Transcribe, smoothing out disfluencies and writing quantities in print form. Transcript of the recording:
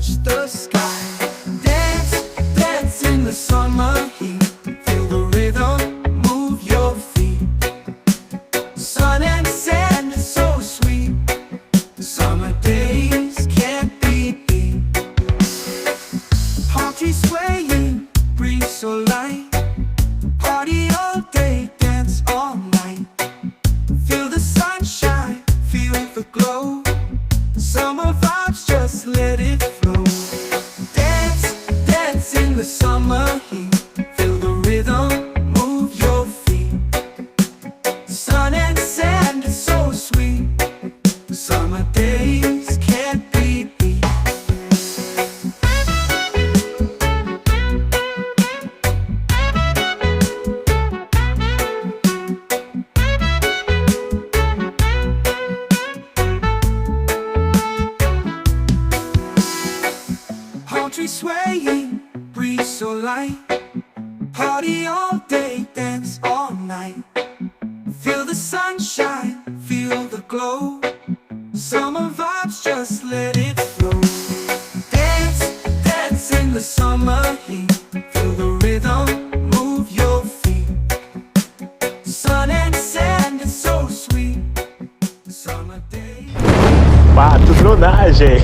touch the sky. Dance, dance in the summer heat. Feel the rhythm, move your feet. Sun and sand is so sweet. Summer days can't be beat. Palm trees swaying, breeze so light. Party all day, dance all night. Feel the sunshine, feel the glow. Summer vibes, just let it flow. Dance, dance in the summer heat. Feel the rhythm, move your feet. Sun and sand is so sweet. Summer days can't be beat. Palm tree swaying, breeze so light. Party all day, dance all night. Feel the sunshine, feel the glow. Summer vibes, just let it flow. Dance, dance in the summer heat. Feel the rhythm, move your feet. Sun and sand is so sweet. Summer day. Pato, dronagem!